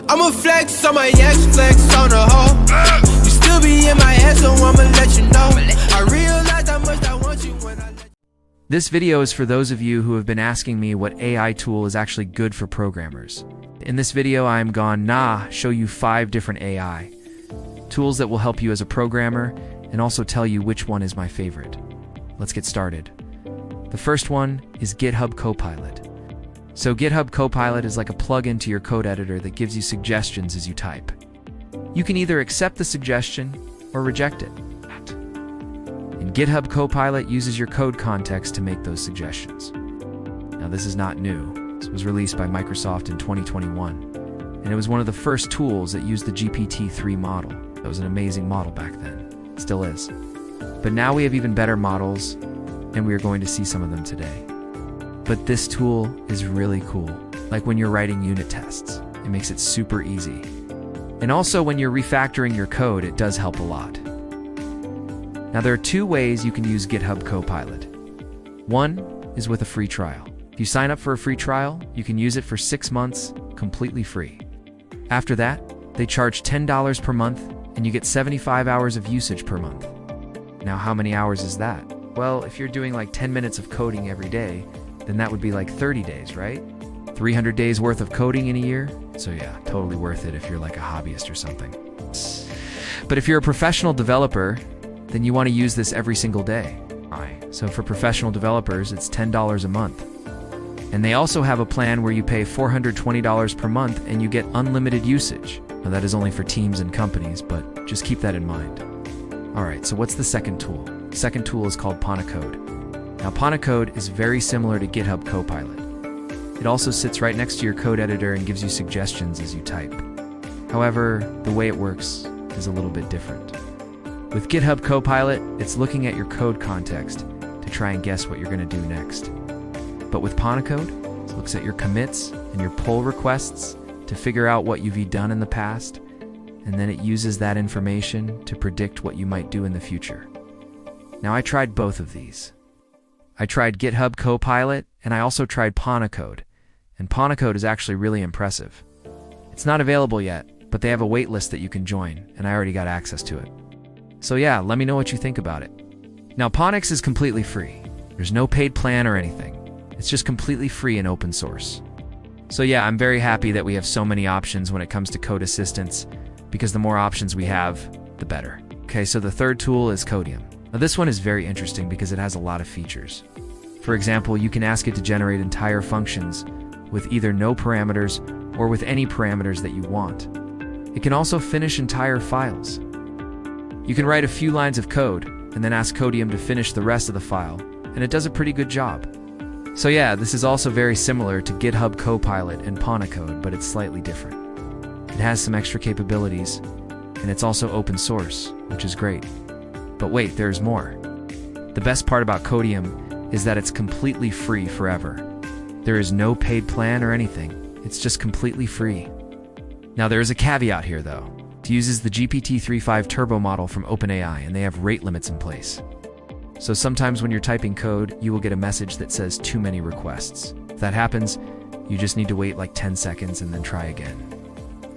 I'ma flex on my ex, flex on the hoe. You still be in my head, so I'ma let you know. I realize how much I want you when I let you. This video is for those of you who have been asking me what AI tool is actually good for programmers. In this video, I am gonna show you 5 different AI tools that will help you as a programmer and also tell you which one is my favorite. Let's get started. The first one is GitHub Copilot. So GitHub Copilot is like a plug-in to your code editor that gives you suggestions as you type. You can either accept the suggestion or reject it. And GitHub Copilot uses your code context to make those suggestions. Now, this is not new. This was released by Microsoft in 2021, and it was one of the first tools that used the GPT-3 model. That was an amazing model back then. It still is. But now we have even better models, and we are going to see some of them today. But this tool is really cool. Like when you're writing unit tests, it makes it super easy. And also when you're refactoring your code, it does help a lot. Now there are 2 ways you can use GitHub Copilot. One is with a free trial. If you sign up for a free trial, you can use it for 6 months completely free. After that, they charge $10 per month and you get 75 hours of usage per month. Now how many hours is that? Well, if you're doing like 10 minutes of coding every day, then that would be like 30 days, right? 300 days worth of coding in a year? So yeah, totally worth it if you're like a hobbyist or something. But if you're a professional developer, then you want to use this every single day. So for professional developers, it's $10 a month. And they also have a plan where you pay $420 per month and you get unlimited usage. Now that is only for teams and companies, but just keep that in mind. Alright, so what's the second tool? The second tool is called Ponacode. Now, Ponacode is very similar to GitHub Copilot. It also sits right next to your code editor and gives you suggestions as you type. However, the way it works is a little bit different. With GitHub Copilot, it's looking at your code context to try and guess what you're going to do next. But with Ponacode, it looks at your commits and your pull requests to figure out what you've done in the past, and then it uses that information to predict what you might do in the future. Now, I tried both of these. I tried GitHub Copilot, and I also tried Ponacode, and Ponacode is actually really impressive. It's not available yet, but they have a waitlist that you can join, and I already got access to it. So yeah, let me know what you think about it. Now, Ponix is completely free. There's no paid plan or anything. It's just completely free and open source. So yeah, I'm very happy that we have so many options when it comes to code assistance, because the more options we have, the better. Okay, so the third tool is Codium. Now this one is very interesting because it has a lot of features. For example, you can ask it to generate entire functions with either no parameters or with any parameters that you want. It can also finish entire files. You can write a few lines of code and then ask Codium to finish the rest of the file, and it does a pretty good job. So yeah, this is also very similar to GitHub Copilot and Ponacode, but it's slightly different. It has some extra capabilities, and it's also open source, which is great. But wait, there's more. The best part about Codium is that it's completely free forever. There is no paid plan or anything. It's just completely free. Now there is a caveat here though. It uses the GPT-3.5 Turbo model from OpenAI, and they have rate limits in place. So sometimes when you're typing code, you will get a message that says too many requests. If that happens, you just need to wait like 10 seconds and then try again.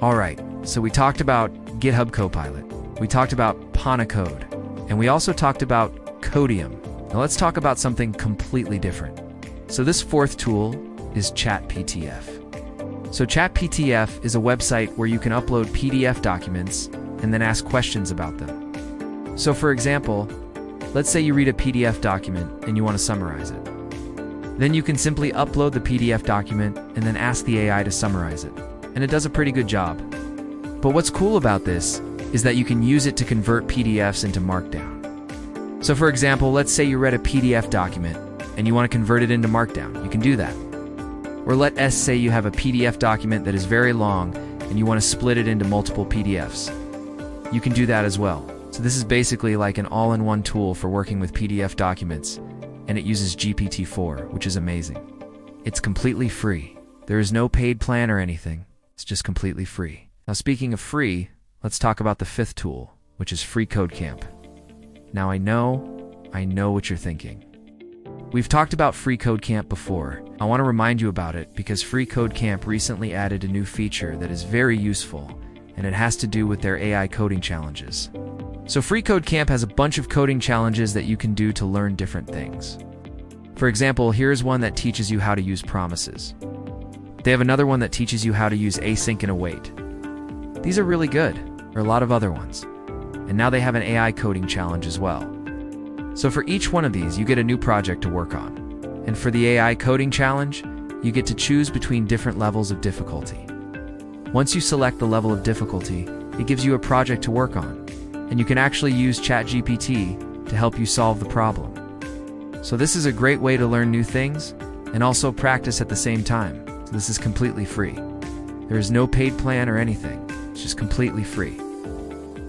Alright, so we talked about GitHub Copilot. We talked about Ponacode. And we also talked about Codium. Now let's talk about something completely different. So this fourth tool is ChatPTF. So ChatPTF is a website where you can upload PDF documents and then ask questions about them. So for example, let's say you read a PDF document and you want to summarize it. Then you can simply upload the PDF document and then ask the AI to summarize it. And it does a pretty good job. But what's cool about this is that you can use it to convert PDFs into Markdown. So for example, let's say you read a PDF document and you want to convert it into Markdown. You can do that. Or let's say you have a PDF document that is very long and you want to split it into multiple PDFs. You can do that as well. So this is basically like an all-in-one tool for working with PDF documents, and it uses GPT-4, which is amazing. It's completely free. There is no paid plan or anything. It's just completely free. Now speaking of free, let's talk about the fifth tool, which is Free Code Camp. Now I know what you're thinking. We've talked about Free Code Camp before. I want to remind you about it because Free Code Camp recently added a new feature that is very useful, and it has to do with their AI coding challenges. So Free Code Camp has a bunch of coding challenges that you can do to learn different things. For example, here's one that teaches you how to use promises. They have another one that teaches you how to use async and await. These are really good. There are a lot of other ones. And now they have an AI coding challenge as well. So for each one of these, you get a new project to work on. And for the AI coding challenge, you get to choose between different levels of difficulty. Once you select the level of difficulty, it gives you a project to work on. And you can actually use ChatGPT to help you solve the problem. So this is a great way to learn new things and also practice at the same time. So this is completely free. There is no paid plan or anything. It's just completely free.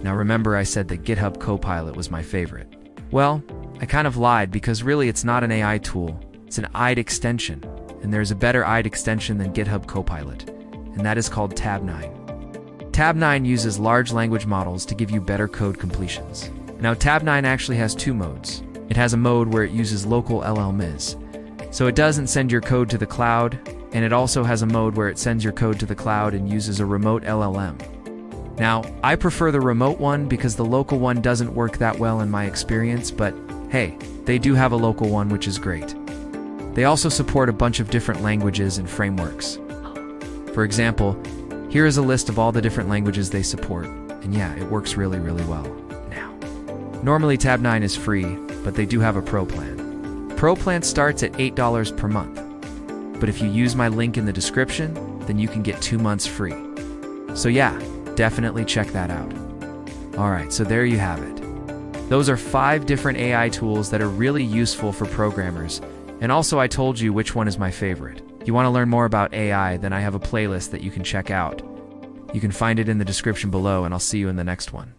Now remember I said that GitHub Copilot was my favorite. Well, I kind of lied because really it's not an AI tool. It's an IDE extension. And there's a better IDE extension than GitHub Copilot. And that is called Tab9. Tab9 uses large language models to give you better code completions. Now Tab9 actually has two modes. It has a mode where it uses local LLMs, so it doesn't send your code to the cloud, and it also has a mode where it sends your code to the cloud and uses a remote LLM. Now, I prefer the remote one because the local one doesn't work that well in my experience, but hey, they do have a local one which is great. They also support a bunch of different languages and frameworks. For example, here is a list of all the different languages they support, and yeah, it works really, really well. Now, normally Tab9 is free, but they do have a Pro plan. Pro plan starts at $8 per month. But if you use my link in the description, then you can get 2 months free. So yeah, definitely check that out. Alright, so there you have it. Those are 5 different AI tools that are really useful for programmers, and also I told you which one is my favorite. If you want to learn more about AI, then I have a playlist that you can check out. You can find it in the description below, and I'll see you in the next one.